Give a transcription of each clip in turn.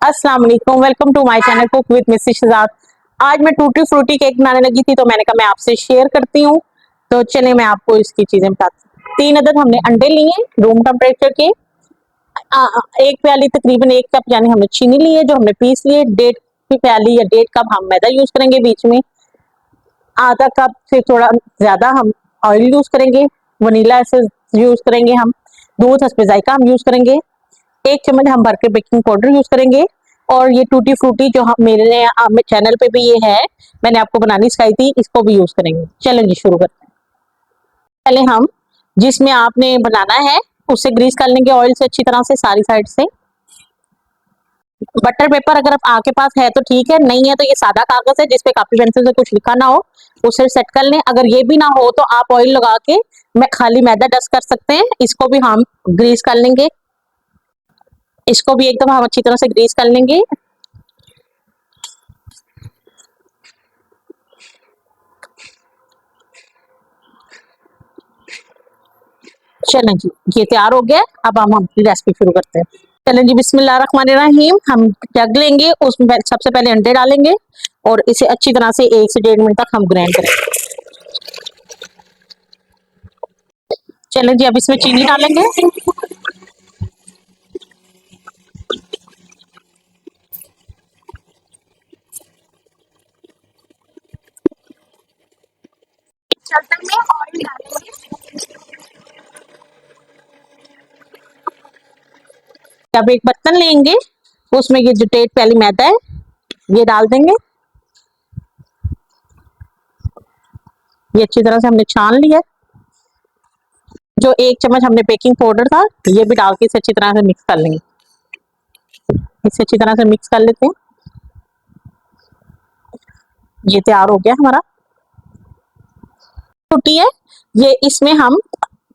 अस्सलाम वालेकुम, welcome to my channel cook with Mrs Shahzad. आज मैं टूटी फ्रूटी केक बनाने लगी थी तो मैंने कहा मैं आपसे शेयर करती हूँ। तो चलिए मैं आपको इसकी चीजें बताती हूँ। 3 अदद हमने अंडे लिए रूम टेम्परेचर के। एक प्याली तकरीबन 1 कप यानी हमने चीनी ली है जो हमने पीस लिए। 1.5 प्याली या 1.5 कप हम मैदा यूज करेंगे बीच में। आधा कप से थोड़ा ज्यादा हम ऑयल यूज करेंगे। वनीला एसेंस यूज करेंगे हम। दूध हस्बे जायका हम यूज करेंगे। 1 चम्मच हम भर के बेकिंग पाउडर यूज करेंगे। और ये टूटी फ्रूटी जो हम मेरे चैनल पे भी ये है, मैंने आपको बनानी सिखाई थी, इसको भी यूज करेंगे। चलें जी शुरू करते हैं। पहले हम जिसमें आपने बनाना है उससे ग्रीस कर लेंगे ऑयल से अच्छी तरह से सारी साइड से। बटर पेपर अगर आप आपके पास है तो ठीक है, नहीं है तो ये सादा कागज है जिसपे कॉपी पेंसिल से कुछ लिखा ना हो, उसे सेट कर लें। अगर ये भी ना हो तो आप ऑयल लगा के मैं खाली मैदा डस्ट कर सकते हैं। इसको भी हम ग्रीस कर लेंगे। इसको भी एकदम हम अच्छी तरह से ग्रीस कर लेंगे। चलें जी, ये तैयार हो गया। अब हम अपनी रेसिपी शुरू करते हैं। चलें जी, बिस्मिल्लाहिर्रहमानिर्रहीम। हम जग लेंगे, उसमें सबसे पहले अंडे डालेंगे और इसे अच्छी तरह से 1 से 1.5 मिनट तक हम ग्राइंड करेंगे। चलें जी, अब इसमें चीनी डालेंगे। चलते में ऑयल डालेंगे। अब एक बर्तन लेंगे, उसमें ये जो 1 प्याली मैदा है ये डाल देंगे। ये अच्छी तरह से हमने छान लिया। जो 1 चम्मच हमने बेकिंग पाउडर था ये भी डाल के इसे अच्छी तरह से मिक्स कर लेंगे। इसे अच्छी तरह से मिक्स कर लेते हैं। ये तैयार हो गया हमारा। रोटी है ये, इसमें हम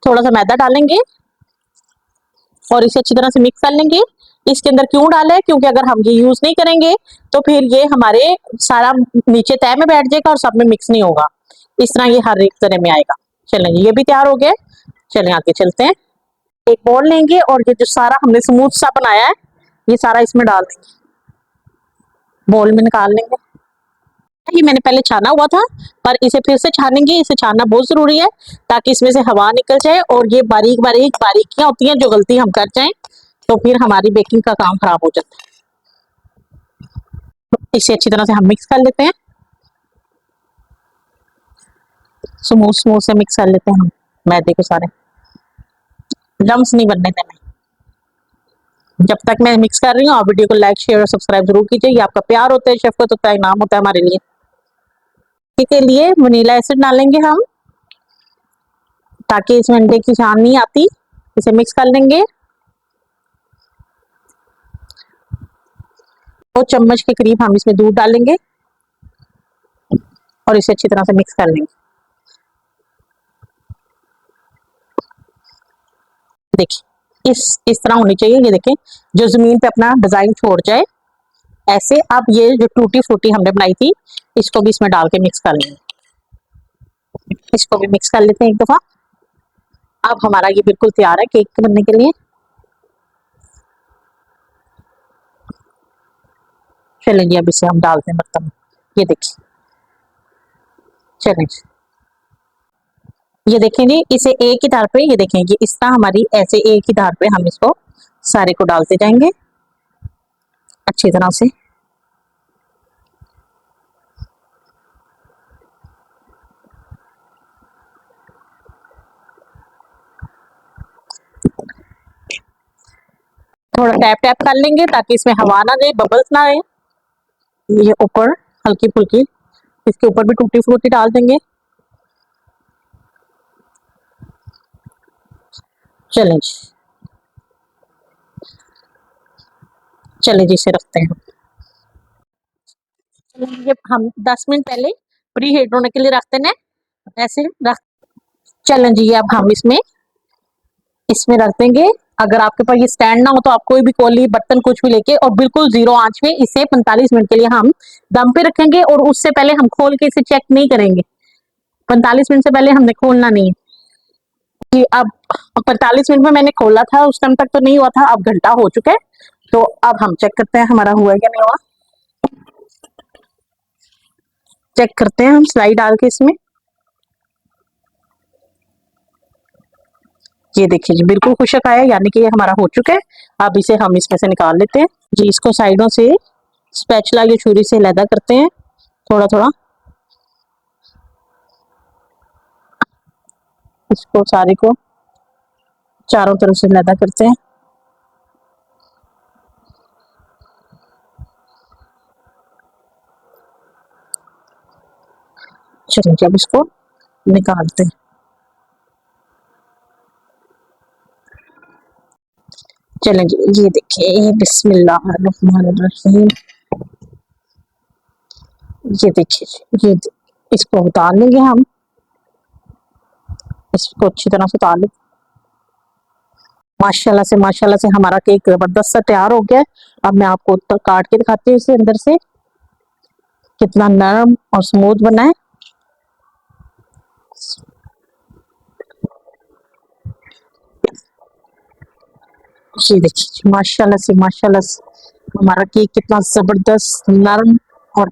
थोड़ा सा मैदा डालेंगे और इसे अच्छी तरह से मिक्स कर लेंगे। इसके अंदर क्यों डाला है, क्योंकि अगर हम ये यूज नहीं करेंगे तो फिर ये हमारे सारा नीचे तय में बैठ जाएगा और सब में मिक्स नहीं होगा। इस तरह ये हर एक तरह में आएगा। चलें ये भी तैयार हो गया। चलें आगे चलते हैं। एक बॉल लेंगे और ये जो सारा हमने स्मूथ सा बनाया है ये सारा इसमें डाल देंगे। बॉल में निकाल लेंगे। ये मैंने पहले छाना हुआ था पर इसे फिर से छानेंगे। इसे छानना बहुत जरूरी है ताकि इसमें से हवा निकल जाए और ये बारीक बारीक बारीकियां होती हैं जो गलती हम कर जाएं तो फिर हमारी बेकिंग का काम खराब हो जाता है। इसे अच्छी तरह से हम मिक्स कर लेते हैं। स्मूथ स्मूथ से मिक्स कर लेते हैं हम मैदे को सारे। लम्स नहीं बनने देने। जब तक मैं मिक्स कर रही हूँ आप वीडियो को लाइक शेयर और सब्सक्राइब जरूर कीजिए। ये आपका प्यार होता है शेफ को, तो इनाम होता है हमारे लिए। के लिए वनीला एसिड डालेंगे हम ताकि इसमें अंडे की छान नहीं आती। इसे मिक्स कर लेंगे। 2 चम्मच के करीब हम इसमें दूध डालेंगे और इसे अच्छी तरह से मिक्स कर लेंगे। देखिए इस तरह होनी चाहिए। ये देखें जो जमीन पे अपना डिजाइन छोड़ जाए ऐसे। अब ये जो टूटी फ्रूटी हमने बनाई थी इसको भी इसमें डाल के मिक्स कर लेंगे। इसको भी मिक्स कर लेते हैं एक दफा। अब हमारा ये बिल्कुल तैयार है केक बनने के लिए। चलेंगे अब इसे हम डालते हैं बर्तन में। ये देखिए, चलें ये देखें जी, इसे एक ही धार पे, ये देखें ये इस तरह हमारी ऐसे एक ही धार पे हम इसको सारे को डालते जाएंगे अच्छी तरह से। थोड़ा टैप टैप कर लेंगे ताकि इसमें हवा ना जाए, बबल्स ना आए। ये ऊपर हल्की फुल्की इसके ऊपर भी टूटी फ्रूटी डाल देंगे। चलें चलें जी, इसे रखते हैं। ये हम 10 मिनट पहले प्री हीट होने के लिए रखते हैं ऐसे रख। चलें जी, अब हम इसमें इसमें रख देंगे। अगर आपके पास ये स्टैंड ना हो तो आप कोई भी कोली बर्तन कुछ भी लेके और बिल्कुल 0 आंच में इसे 45 मिनट के लिए हम दम पे रखेंगे। और उससे पहले हम खोल के इसे चेक नहीं करेंगे। 45 मिनट से पहले हमने खोलना नहीं है कि अब 45 मिनट में मैंने खोला था, उस टाइम तक तो नहीं हुआ था, अब घंटा हो चुका है। तो अब हम चेक करते हैं हमारा हुआ है क्या नहीं हुआ। चेक करते हैं हम सिलाई डाल के इसमें। ये देखिए जी बिल्कुल खुशक आया, यानी कि ये हमारा हो चुका है। अब इसे हम इसमें से निकाल लेते हैं जी। इसको साइडों से स्पैचुला की छुरी से लैदा करते हैं थोड़ा थोड़ा। इसको सारे को चारों तरफ से लैदा करते हैं। चलिए अब इसको निकालते हैं। चलें जी, ये देखिए बिस्मिल्लाहिर्रहमानिर्रहीम। ये देखिए ये इसको उतार लेंगे हम। इसको अच्छी तरह से उतार लें। माशाल्लाह से हमारा केक जबरदस्त सा तैयार हो गया है। अब मैं आपको काट के दिखाती हूँ इसे अंदर से कितना नरम और स्मूथ बना है। ये देखिए माशाल्लाह से हमारा केक कितना जबरदस्त नरम और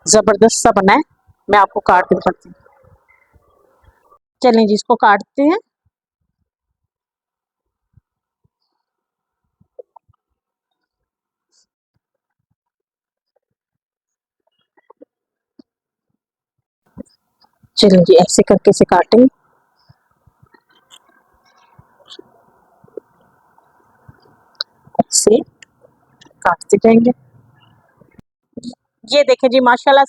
जबरदस्त सा बना है। मैं आपको काट के दिखाती हूँ। चलें जी इसको काटते हैं। चलें जी ऐसे करके इसे काटेंगे। ऐसे काटते जाएंगे। ये देखें जी माशाल्लाह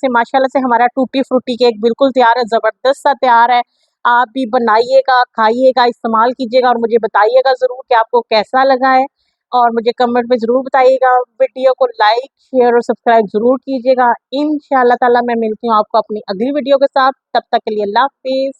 से हमारा टूटी फ्रूटी केक बिल्कुल तैयार है, ज़बरदस्त सा तैयार है। आप भी बनाइएगा, खाइएगा, इस्तेमाल कीजिएगा और मुझे बताइएगा ज़रूर कि आपको कैसा लगा है और मुझे कमेंट में ज़रूर बताइएगा। वीडियो को लाइक, शेयर और सब्सक्राइब ज़रूर कीजिएगा। इंशाअल्लाह ताला मैं मिलती हूँ आपको अपनी अगली वीडियो के साथ। तब तक के लिए अल्लाह हाफ़िज़।